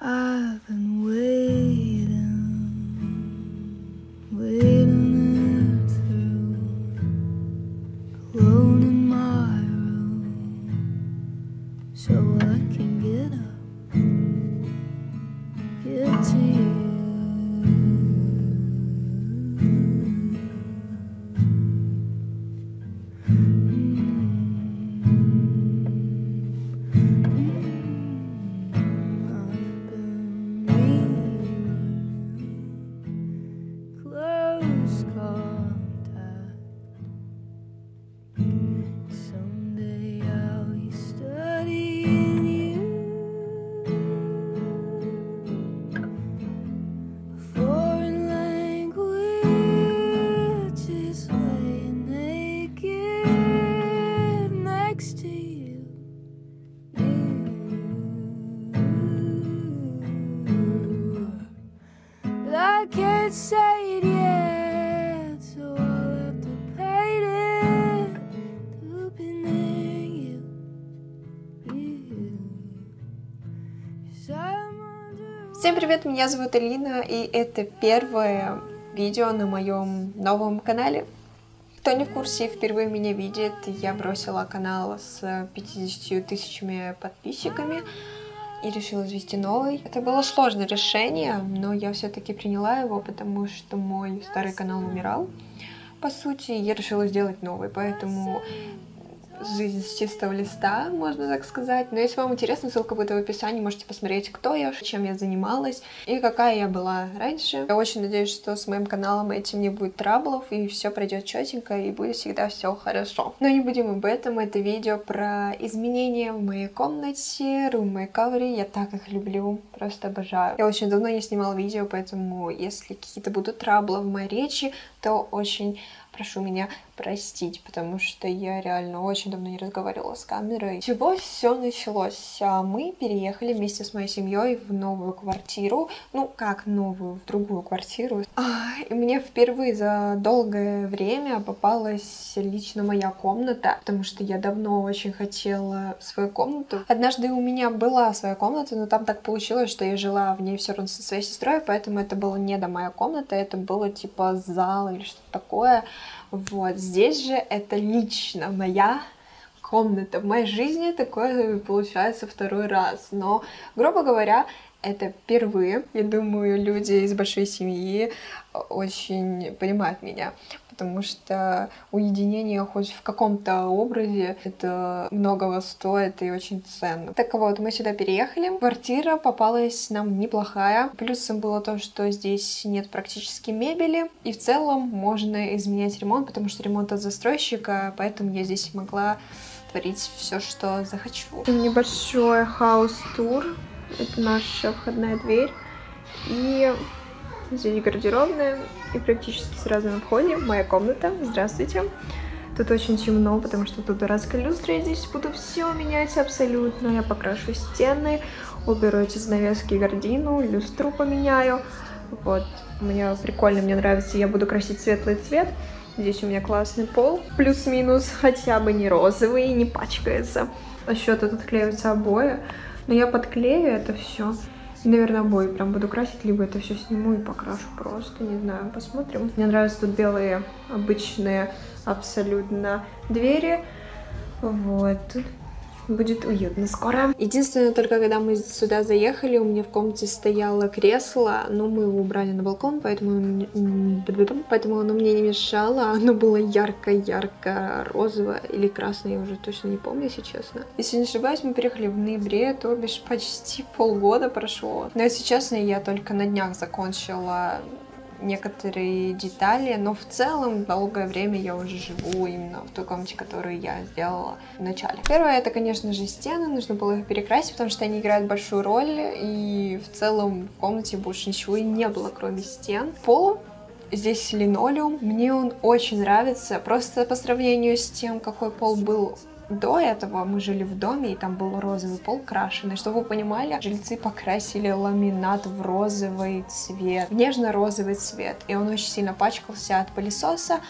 I've been waiting it through, alone in my room, so I can get up, get to you. I can't say it yet, so I'll have to paint it to be near you. Всем привет, меня зовут Алина, и это первое видео на моем новом канале. Кто не в курсе и впервые меня видит, я бросила канал с 50 тысячами подписчиками и решила завести новый. Это было сложное решение, но я все-таки приняла его, потому что мой старый канал умирал. По сути, я решила сделать новый, поэтому жизнь с чистого листа, можно так сказать. Но если вам интересно, ссылка будет в описании, можете посмотреть, кто я, чем я занималась и какая я была раньше. Я очень надеюсь, что с моим каналом этим не будет траблов, и все пройдет четенько, и будет всегда все хорошо. Но не будем об этом, это видео про изменения в моей комнате, рум-мейковере, я так их люблю, просто обожаю. Я очень давно не снимала видео, поэтому если какие-то будут траблы в моей речи, то очень прошу меня простить, потому что я реально очень давно не разговаривала с камерой. С чего все началось? Мы переехали вместе с моей семьей в новую квартиру. Ну, как новую, в другую квартиру. И мне впервые за долгое время попалась лично моя комната, потому что я давно очень хотела свою комнату. Однажды у меня была своя комната, но там так получилось, что я жила в ней все равно со своей сестрой, поэтому это было не до моя комната, это было типа зал или что-то такое. Вот, здесь же это лично моя комната. В моей жизни такое получается второй раз. Но, грубо говоря, это впервые. Я думаю, люди из большой семьи очень понимают меня, потому что уединение хоть в каком-то образе это многого стоит и очень ценно. Так вот, мы сюда переехали. Квартира попалась нам неплохая. Плюсом было то, что здесь нет практически мебели, и в целом можно изменять ремонт, потому что ремонт от застройщика, поэтому я здесь могла творить все, что захочу. Небольшой хаус-тур. Это наша входная дверь. И здесь гардеробная. И практически сразу на входе моя комната. Здравствуйте. Тут очень темно, потому что тут дурацкая люстра. Я здесь буду все менять абсолютно. Я покрашу стены, уберу эти занавески и гардину, люстру поменяю. Вот. Мне прикольно, мне нравится. Я буду красить светлый цвет. Здесь у меня классный пол. Плюс-минус, хотя бы не розовый, не пачкается. А еще тут отклеиваются обои. Но я подклею это все. И, наверное, обои прям буду красить, либо это все сниму и покрашу просто, не знаю, посмотрим. Мне нравятся тут белые, обычные, абсолютно двери. Вот. Тут будет уютно скоро. Единственное, только когда мы сюда заехали, у меня в комнате стояло кресло, но мы его убрали на балкон, поэтому оно мне не мешало. Оно было ярко-ярко розовое или красное, я уже точно не помню, если честно. Если не ошибаюсь, мы переехали в ноябре, то бишь почти полгода прошло. Но если честно, я только на днях закончила некоторые детали, но в целом долгое время я уже живу именно в той комнате, которую я сделала в начале. Первое, это, конечно же, стены, нужно было их перекрасить, потому что они играют большую роль, и в целом в комнате больше ничего и не было, кроме стен. Пол, здесь линолеум, мне он очень нравится, просто по сравнению с тем, какой пол был до этого, мы жили в доме, и там был розовый пол крашеный. Чтобы вы понимали, жильцы покрасили ламинат в розовый цвет, в нежно-розовый цвет. И он очень сильно пачкался от пылесоса,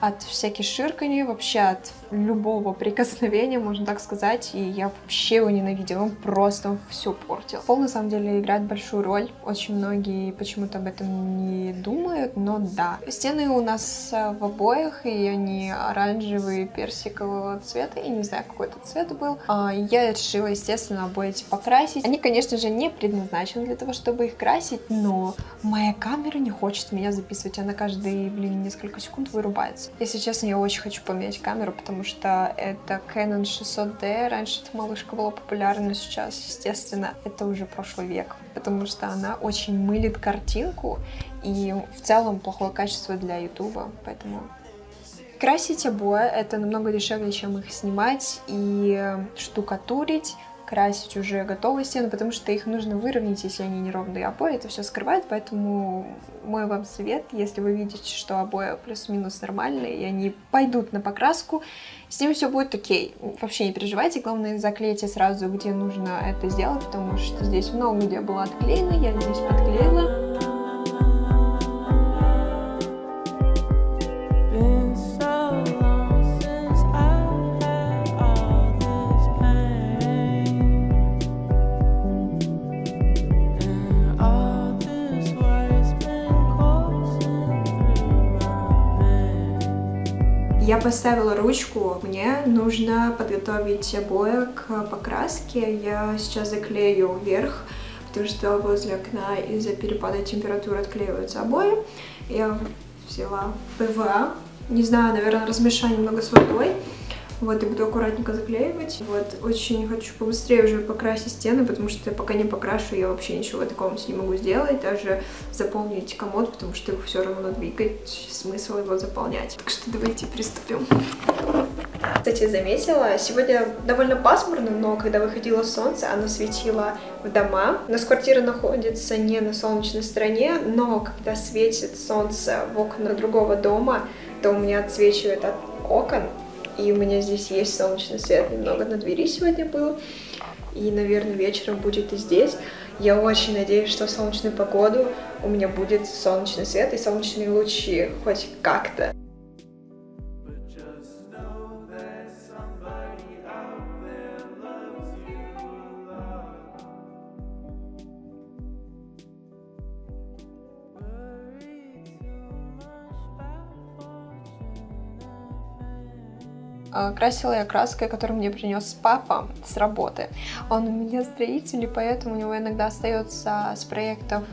от всяких ширканий, вообще от любого прикосновения, можно так сказать, и я вообще его ненавидела, он просто все портил. Пол на самом деле играет большую роль, очень многие почему-то об этом не думают, но да. Стены у нас в обоях, и они оранжевые, персикового цвета, я не знаю, какой это цвет был. Я решила, естественно, обои эти покрасить. Они, конечно же, не предназначены для того, чтобы их красить, но моя камера не хочет меня записывать, она каждые, несколько секунд вырубается. Если честно, я очень хочу поменять камеру, потому что это Canon 600D, раньше эта малышка была популярна, но сейчас, естественно, это уже прошлый век, потому что она очень мылит картинку, и в целом плохое качество для ютуба, поэтому... Красить обои это намного дешевле, чем их снимать и штукатурить, красить уже готовые стены, потому что их нужно выровнять, если они неровные. Обои это все скрывает, поэтому мой вам совет, если вы видите, что обои плюс-минус нормальные, и они пойдут на покраску, с ними все будет окей. Вообще не переживайте, главное заклейте сразу, где нужно это сделать, потому что здесь много где было отклеено, я здесь подклеила. Я поставила ручку, мне нужно подготовить обои к покраске. Я сейчас заклею вверх, потому что возле окна из-за перепада температуры отклеиваются обои. Я взяла ПВА, не знаю, наверное, размешаю немного с водой. Вот, и буду аккуратненько заклеивать. Вот, очень хочу побыстрее уже покрасить стены, потому что пока не покрашу, я вообще ничего в этой комнате не могу сделать. Даже заполнить комод, потому что его все равно двигать, смысл его заполнять. Так что давайте приступим. Кстати, заметила, сегодня довольно пасмурно, но когда выходило солнце, оно светило в дома. У нас квартира находится не на солнечной стороне, но когда светит солнце в окна другого дома, то у меня отсвечивает от окон. И у меня здесь есть солнечный свет, немного на двери сегодня был. И, наверное, вечером будет и здесь. Я очень надеюсь, что в солнечную погоду у меня будет солнечный свет и солнечные лучи хоть как-то. Красила я краской, которую мне принес папа с работы. Он у меня строитель, и поэтому у него иногда остается с проектов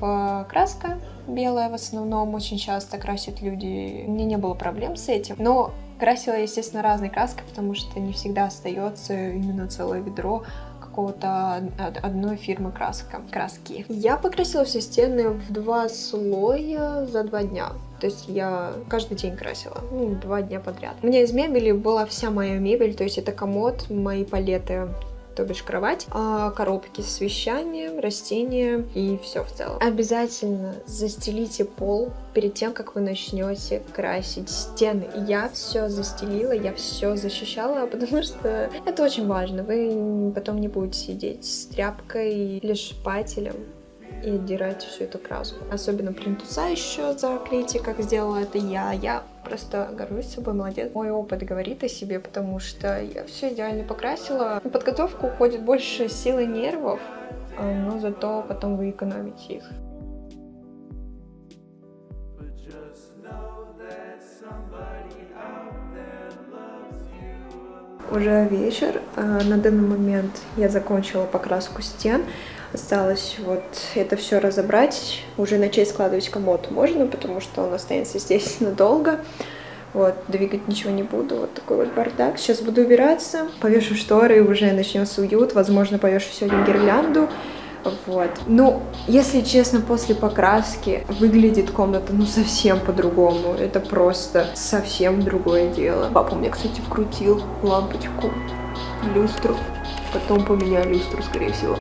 краска белая в основном. Очень часто красят люди. У меня не было проблем с этим. Но красила я, естественно, разной краской, потому что не всегда остается именно целое ведро какого-то одной фирмы краски. Я покрасила все стены в 2 слоя за 2 дня. То есть я каждый день красила, 2 дня подряд. У меня из мебели была вся моя мебель, то есть это комод, мои палеты, то бишь кровать, коробки с вещами, растения и все в целом. Обязательно застелите пол перед тем, как вы начнете красить стены. Я все застелила, я все защищала, потому что это очень важно. Вы потом не будете сидеть с тряпкой или шпателем и отдирать всю эту краску. Особенно плинтуса еще заклейте, как сделала это я. Я просто горжусь собой, молодец. Мой опыт говорит о себе, потому что я все идеально покрасила. На подготовку уходит больше сил и нервов, но зато потом вы экономите их. Уже вечер. На данный момент я закончила покраску стен. Осталось вот это все разобрать, уже начать складывать комод можно, потому что он останется здесь надолго. Вот, двигать ничего не буду, вот такой вот бардак. Сейчас буду убираться, повешу шторы, и уже начнется уют, возможно, повешу сегодня гирлянду. Вот. Ну, если честно, после покраски выглядит комната, совсем по-другому. Это просто совсем другое дело. Папа мне, кстати, вкрутил лампочку, люстру, потом поменяю люстру, скорее всего.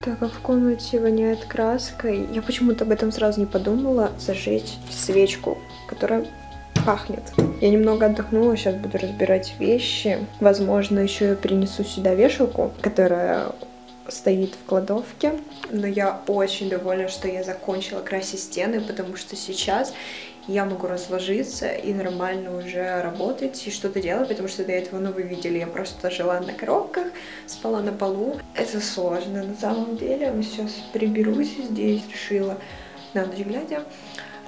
Так, а в комнате воняет краской. Я почему-то об этом сразу не подумала. Зажечь свечку, которая пахнет. Я немного отдохнула, сейчас буду разбирать вещи. Возможно, еще я принесу сюда вешалку, которая стоит в кладовке. Но я очень довольна, что я закончила красить стены, потому что сейчас я могу разложиться и нормально уже работать и что-то делать, потому что до этого, ну, вы видели, я просто жила на коробках, спала на полу. Это сложно на самом деле. Я сейчас приберусь здесь, решила на ночь глядя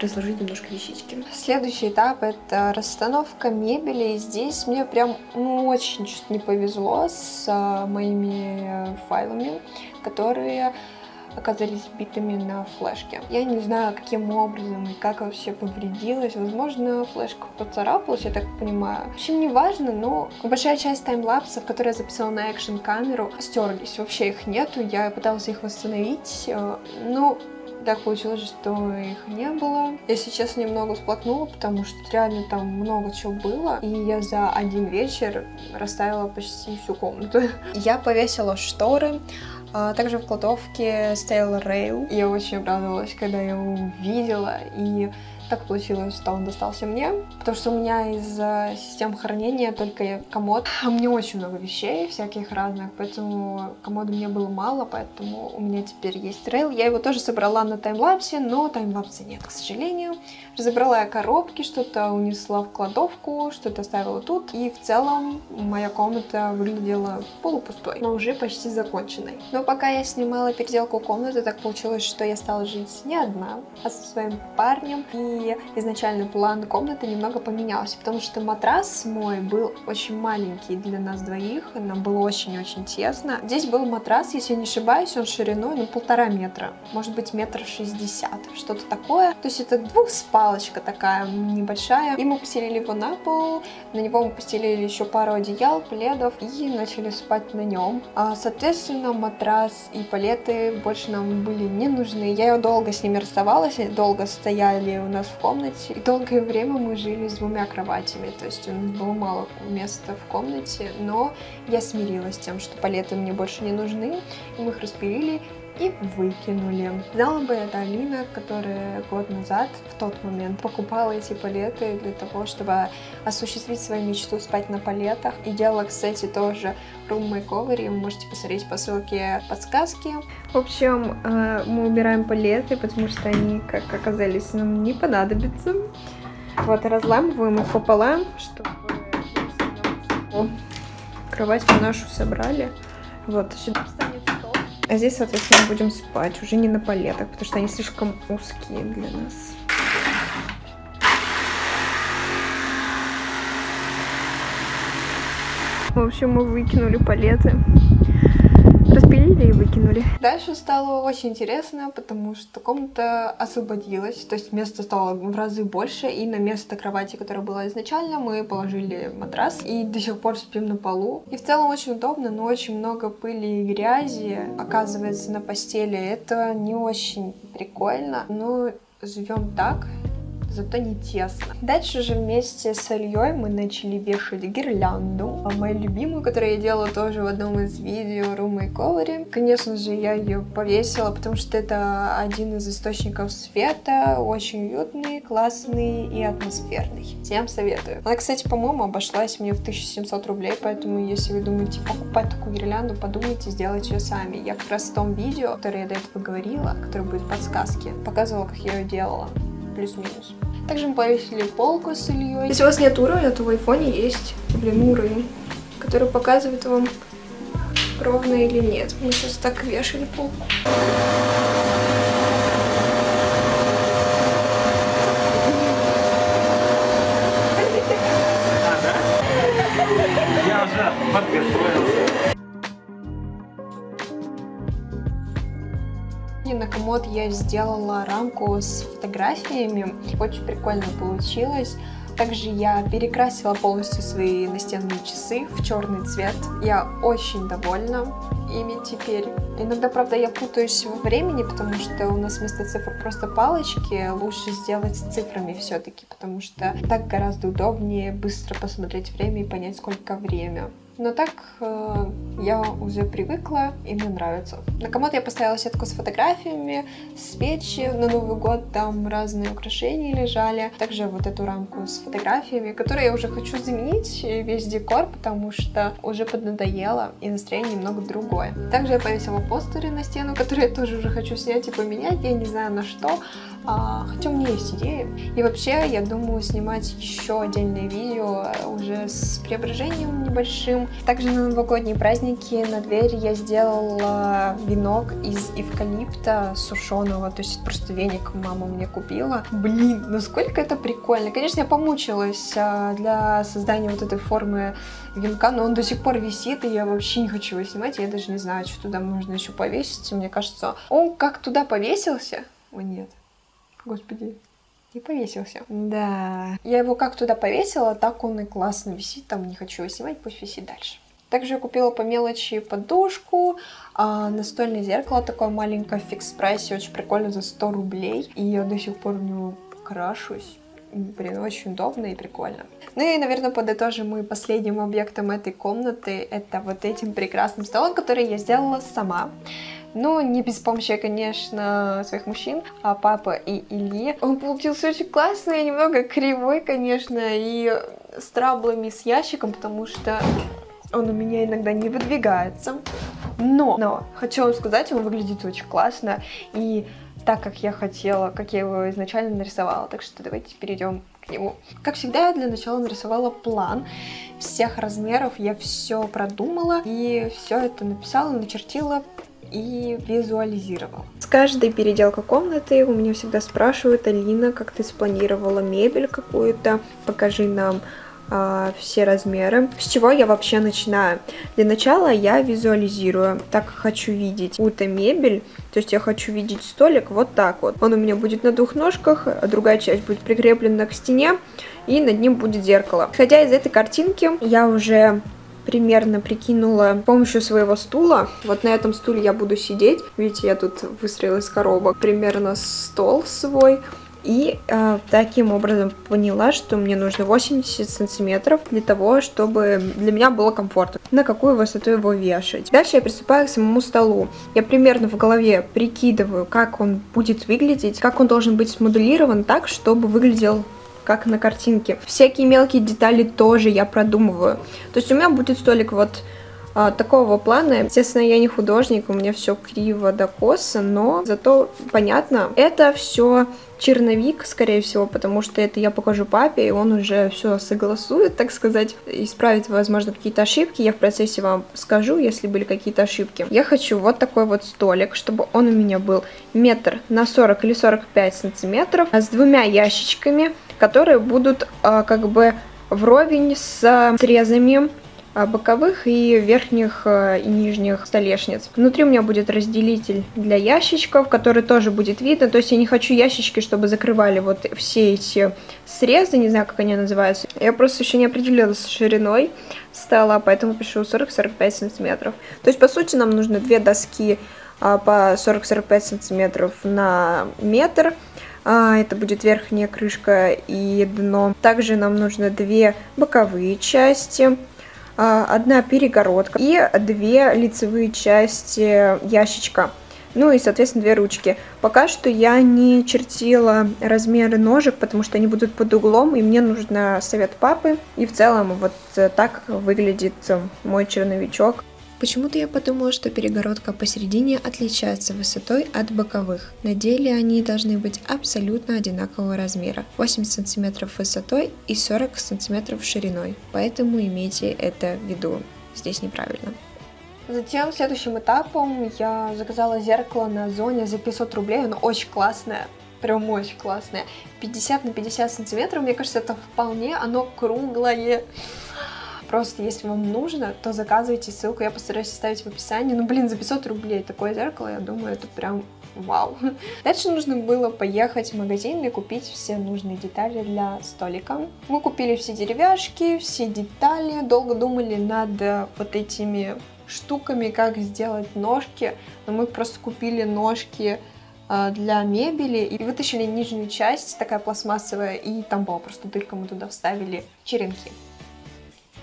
разложить немножко вещички. Следующий этап — это расстановка мебели. И здесь мне прям очень чуть не повезло с моими файлами, которые оказались битыми на флешке. Я не знаю, каким образом и как вообще повредилась. Возможно, флешка поцарапалась, я так понимаю. В общем, не важно, но большая часть таймлапсов, которые я записала на экшн-камеру, стерлись. Вообще их нету. Я пыталась их восстановить, но так получилось, что их не было. Я сейчас немного всплакнула, потому что реально там много чего было. И я за один вечер расставила почти всю комнату. Я повесила шторы. Также в кладовке стоял рейл. Я очень обрадовалась, когда я его увидела. И так получилось, что он достался мне. Потому что у меня из систем хранения только комод. А у меня очень много вещей всяких разных. Поэтому комода мне было мало. Поэтому у меня теперь есть рейл. Я его тоже собрала на таймлапсе, но таймлапса нет, к сожалению. Разобрала я коробки, что-то унесла в кладовку, что-то оставила тут. И в целом моя комната выглядела полупустой, но уже почти законченной. Но пока я снимала переделку комнаты, так получилось, что я стала жить не одна, а со своим парнем. И изначально план комнаты немного поменялся, потому что матрас мой был очень маленький для нас двоих. Нам было очень-очень тесно. Здесь был матрас, если я не ошибаюсь, он шириной, 1,5 метра. Может быть, 1,60 м. Что-то такое. То есть это двухспалочка такая небольшая. И мы постелили его на пол. На него мы постелили еще пару одеял, пледов и начали спать на нем. Соответственно, матрас и палеты больше нам были не нужны. Я долго с ними расставалась, долго стояли у нас в комнате. И долгое время мы жили с 2 кроватями. То есть у нас было мало места в комнате. Но я смирилась с тем, что палеты мне больше не нужны. И мы их распилили и выкинули. Знала бы это Алина, которая год назад, в тот момент, покупала эти палеты для того, чтобы осуществить свою мечту спать на палетах. И делала, кстати, тоже room makeover, и вы можете посмотреть по ссылке подсказки. В общем, мы убираем палеты, потому что они, как оказались, нам не понадобятся. Вот, разламываем их пополам, чтобы кровать нашу собрали. Вот, сюда встанет стол. А здесь, соответственно, мы будем спать уже не на палетах, потому что они слишком узкие для нас. В общем, мы выкинули палеты. Распилили и выкинули. Дальше стало очень интересно, потому что комната освободилась, то есть места стало в разы больше, и на место кровати, которая была изначально, мы положили матрас, и до сих пор спим на полу. И в целом очень удобно, но очень много пыли и грязи оказывается на постели. Это не очень прикольно, но живем так. Зато не тесно. Дальше же вместе с Ильей мы начали вешать гирлянду, мою любимую, которую я делала тоже в одном из видео room makeover. Конечно же, я ее повесила, потому что это один из источников света, очень уютный, классный и атмосферный. Всем советую. Она, кстати, по-моему, обошлась мне в 1700 рублей, поэтому если вы думаете покупать такую гирлянду, подумайте, сделать ее сами. Я как раз в том видео, которое я до этого говорила, которое будет в подсказке, показывала, как я ее делала. Плюс-минус. Также мы повесили полку с Ильей. Если у вас нет уровня, то в айфоне есть, уровень, который показывает вам, ровно или нет. Мы сейчас так вешали полку. Я уже подготовился. На комод я сделала рамку с фотографиями. Очень прикольно получилось. Также я перекрасила полностью свои настенные часы в черный цвет. Я очень довольна ими теперь. Иногда, правда, я путаюсь во времени, потому что у нас вместо цифр просто палочки. Лучше сделать с цифрами все-таки, потому что так гораздо удобнее быстро посмотреть время и понять, сколько время. Но так я уже привыкла, и мне нравится. На комод я поставила сетку с фотографиями, свечи на Новый год, там разные украшения лежали. Также вот эту рамку с фотографиями, которую я уже хочу заменить, весь декор, потому что уже поднадоело, и настроение немного другое. Также я повесила постеры на стену, которые я тоже уже хочу снять и поменять, я не знаю на что. Хотя у меня есть идеи. И вообще, я думаю снимать еще отдельное видео уже с преображением небольшим. Также на новогодние праздники на дверь я сделала венок из эвкалипта сушеного. То есть просто веник мама мне купила. Блин, насколько это прикольно. Конечно, я помучилась для создания вот этой формы венка, но он до сих пор висит, и я вообще не хочу его снимать. Я даже не знаю, что туда можно еще повесить. Мне кажется, он как туда повесился. О, нет. Господи, не повесился. Да. Я его как туда повесила, так он и классно висит. Там не хочу его снимать, пусть висит дальше. Также я купила по мелочи подушку, настольное зеркало такое маленькое в фикс-прайсе, очень прикольно, за 100 рублей. И я до сих пор в него крашусь. Блин, очень удобно и прикольно. Ну и, наверное, подытожим мы последним объектом этой комнаты. Это вот этим прекрасным столом, который я сделала сама. Ну, не без помощи, конечно, своих мужчин, а папы и Ильи. Он получился очень классный, немного кривой, конечно, и с траблами с ящиком, потому что он у меня иногда не выдвигается. Но хочу вам сказать, он выглядит очень классно, и так, как я хотела, как я его изначально нарисовала. Так что давайте перейдем к нему. Как всегда, я для начала нарисовала план всех размеров, я все продумала, и все это написала, начертила и визуализировала. С каждой переделкой комнаты у меня всегда спрашивают: Алина, как ты спланировала мебель какую-то, покажи нам все размеры. С чего я вообще начинаю? Для начала я визуализирую, так как хочу видеть какую-то мебель, то есть я хочу видеть столик вот так вот. Он у меня будет на двух ножках, а другая часть будет прикреплена к стене, и над ним будет зеркало. Исходя из этой картинки, я уже примерно прикинула с помощью своего стула. Вот на этом стуле я буду сидеть. Видите, я тут выстроила из коробок примерно стол свой. И таким образом поняла, что мне нужно 80 сантиметров для того, чтобы для меня было комфортно. На какую высоту его вешать. Дальше я приступаю к самому столу. Я примерно в голове прикидываю, как он будет выглядеть, как он должен быть смоделирован так, чтобы выглядел как на картинке. Всякие мелкие детали тоже я продумываю. То есть у меня будет столик вот такого плана. Естественно, я не художник, у меня все криво да косо, но зато понятно. Это все черновик, скорее всего, потому что это я покажу папе, и он уже все согласует, так сказать, исправит, возможно, какие-то ошибки. Я в процессе вам скажу, если были какие-то ошибки. Я хочу вот такой вот столик, чтобы он у меня был метр на 40 или 45 сантиметров, с двумя ящичками, которые будут как бы вровень с срезами боковых и верхних и нижних столешниц. Внутри у меня будет разделитель для ящичков, который тоже будет видно. То есть я не хочу ящички, чтобы закрывали вот все эти срезы, не знаю, как они называются. Я просто еще не определилась с шириной стола, поэтому пишу 40-45 сантиметров. То есть, по сути, нам нужно две доски по 40-45 сантиметров на метр. Это будет верхняя крышка и дно. Также нам нужно две боковые части, одна перегородка и две лицевые части ящичка. Ну и, соответственно, две ручки. Пока что я не чертила размеры ножек, потому что они будут под углом, и мне нужен совет папы. И в целом вот так выглядит мой черновичок. Почему-то я подумала, что перегородка посередине отличается высотой от боковых. На деле они должны быть абсолютно одинакового размера. 80 см высотой и 40 см шириной. Поэтому имейте это в виду. Здесь неправильно. Затем следующим этапом я заказала зеркало на Озоне за 500 рублей. Оно очень классное. Прям очень классное. 50 на 50 сантиметров. Мне кажется, это вполне. Оно круглое. Просто если вам нужно, то заказывайте, ссылку я постараюсь оставить в описании. Ну, блин, за 500 рублей такое зеркало, я думаю, это прям вау. Дальше нужно было поехать в магазин и купить все нужные детали для столика. Мы купили все деревяшки, все детали, долго думали над вот этими штуками, как сделать ножки. Но мы просто купили ножки для мебели и вытащили нижнюю часть, такая пластмассовая, и там была просто дырка, мы туда вставили черенки.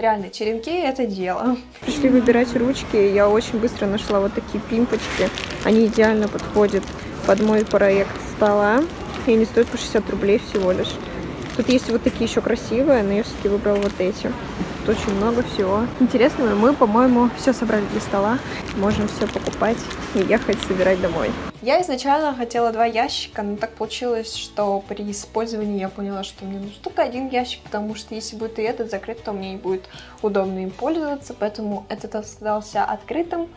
Реально, черенки — это дело. Пришли выбирать ручки, я очень быстро нашла вот такие пимпочки. Они идеально подходят под мой проект стола, и они стоят по 60 рублей всего лишь. Тут есть вот такие еще красивые, но я все-таки выбрала вот эти. Тут очень много всего интересного. Мы, по-моему, все собрали для стола. Можем все покупать и ехать собирать домой. Я изначально хотела 2 ящика, но так получилось, что при использовании я поняла, что мне нужен только 1 ящик, потому что если будет и этот закрыт, то мне не будет удобно им пользоваться, поэтому этот остался открытым,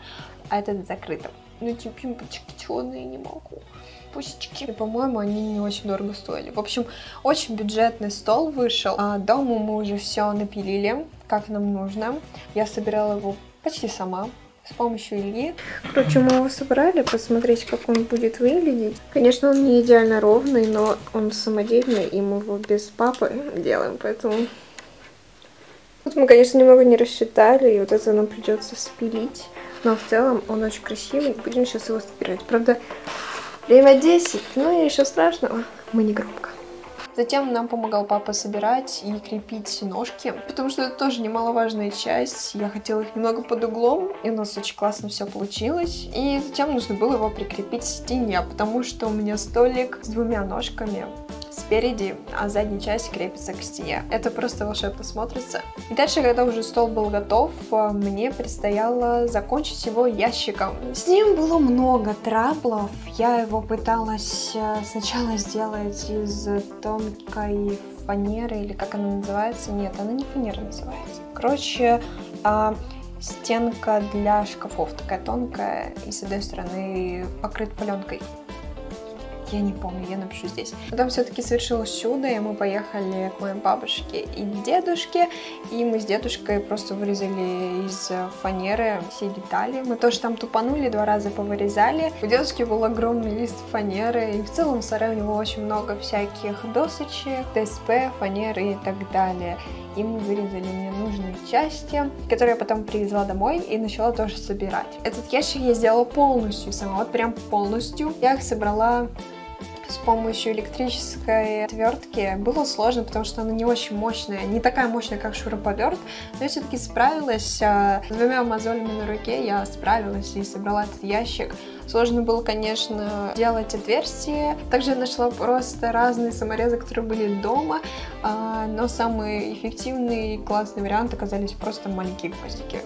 а этот закрытым. Ну эти пимпочки черные не могу. Пусечки. И, по-моему, они не очень дорого стоили. В общем, очень бюджетный стол вышел. А дома мы уже все напилили, как нам нужно. Я собирала его почти сама, с помощью Ильи. Короче, мы его собрали, посмотреть, как он будет выглядеть. Конечно, он не идеально ровный, но он самодельный, и мы его без папы делаем, поэтому... Тут мы, конечно, немного не рассчитали, и вот это нам придется спилить. Но в целом он очень красивый, будем сейчас его собирать. Правда, время 10, но ничего страшного, мы не громко. Затем нам помогал папа собирать и крепить ножки, потому что это тоже немаловажная часть. Я хотела их немного под углом, и у нас очень классно все получилось. И затем нужно было его прикрепить к стене, потому что у меня столик с 2 ножками спереди, а задняя часть крепится к стене. Это просто волшебно смотрится. И дальше, когда уже стол был готов, мне предстояло закончить его ящиком. С ним было много траблов. Я его пыталась сначала сделать из тонкой фанеры, или как она называется? Нет, она не фанера называется. Короче, стенка для шкафов такая тонкая, и с одной стороны покрыт пленкой. Я не помню, я напишу здесь. Потом все-таки совершилось чудо, и мы поехали к моей бабушке и дедушке, и мы с дедушкой просто вырезали из фанеры все детали. Мы тоже там тупанули, 2 раза повырезали. У дедушки был огромный лист фанеры, и в целом в сарае у него очень много всяких досочек, ДСП, фанеры и так далее. И мы вырезали мне нужные части, которые я потом привезла домой и начала тоже собирать. Этот ящик я сделала полностью сама, вот прям полностью. Я их собрала с помощью электрической отвертки. Было сложно, потому что она не очень мощная, не такая мощная, как шуруповерт, но я все-таки справилась. С 2 мозолями на руке я справилась и собрала этот ящик. Сложно было, конечно, делать отверстия. Также я нашла просто разные саморезы, которые были дома, но самые эффективные и классные варианты оказались просто маленькие гвоздики.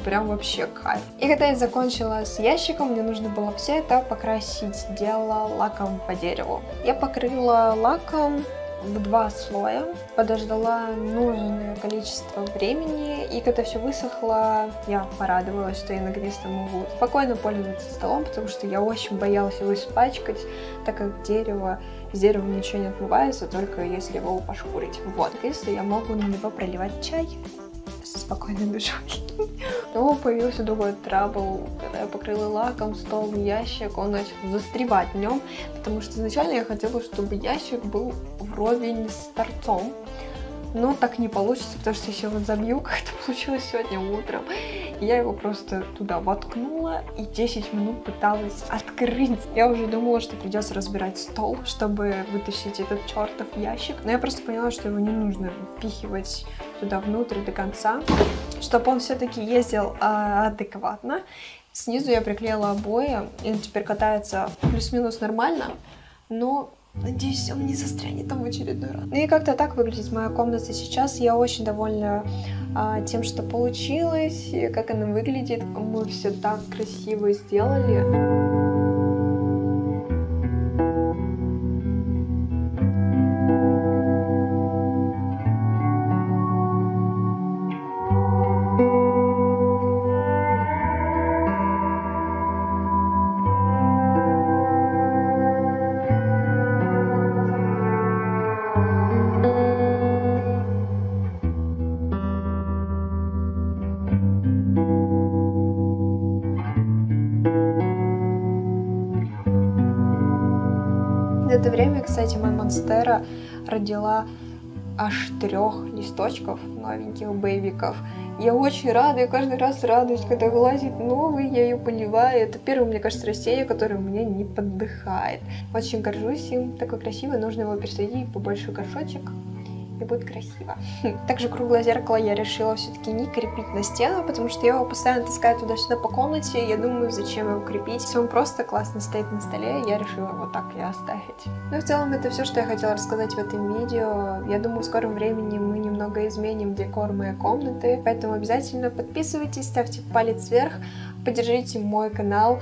Прям вообще кайф. И когда я закончила с ящиком, мне нужно было все это покрасить. Делала лаком по дереву. Я покрыла лаком в 2 слоя, подождала нужное количество времени, и когда все высохло, я порадовалась, что я наконец-то могу спокойно пользоваться столом, потому что я очень боялась его испачкать, так как с деревом ничего не отмывается, только если его пошкурить. Вот, наконец-то я могу на него проливать чай со спокойной душой. Но появился другой трабл, когда я покрыла лаком стол, ящик, он начал застревать в нем, потому что изначально я хотела, чтобы ящик был вровень с торцом, но так не получится, потому что я его забью, как это получилось сегодня утром. Я его просто туда воткнула и 10 минут пыталась открыть. Я уже думала, что придется разбирать стол, чтобы вытащить этот чертов ящик, но я просто поняла, что его не нужно впихивать туда внутрь до конца, чтобы он все-таки ездил адекватно. Снизу я приклеила обои, и он теперь катается плюс-минус нормально, но надеюсь, он не застрянет там в очередной раз. Ну и как-то так выглядит моя комната сейчас. Я очень довольна тем, что получилось, и как она выглядит. Мы все так красиво сделали. За это время, кстати, моя монстера родила аж 3 листочков новеньких бэйбиков. Я очень рада, я каждый раз радуюсь, когда вылазит новый, я ее поливаю. Это первое, мне кажется, растение, которое у меня не поддыхает. Очень горжусь им, такой красивый, нужно его пересадить в побольше горшочек и будет красиво. Также круглое зеркало я решила все-таки не крепить на стену, потому что я его постоянно таскаю туда-сюда по комнате, и я думаю, зачем его крепить. Если он просто классно стоит на столе, я решила его так и оставить. Ну и в целом это все, что я хотела рассказать в этом видео. Я думаю, в скором времени мы немного изменим декор моей комнаты, поэтому обязательно подписывайтесь, ставьте палец вверх, поддержите мой канал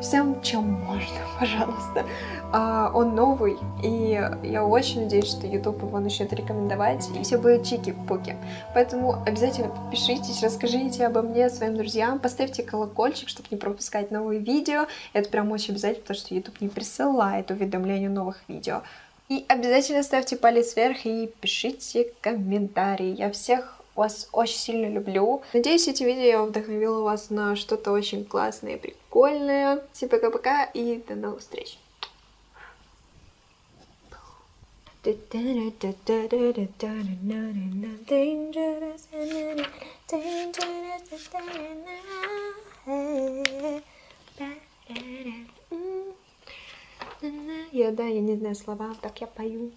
всем, чем можно, пожалуйста. Он новый, и я очень надеюсь, что YouTube его начнет рекомендовать, и все будет чики-пуки. Поэтому обязательно подпишитесь, расскажите обо мне своим друзьям, поставьте колокольчик, чтобы не пропускать новые видео. Это прям очень обязательно, потому что YouTube не присылает уведомления о новых видео. И обязательно ставьте палец вверх и пишите комментарии. Я всех вас очень сильно люблю. Надеюсь, эти видео вдохновило вас на что-то очень классное и прикольное. Всем пока-пока и до новых встреч. Я не знаю слова, так я пою.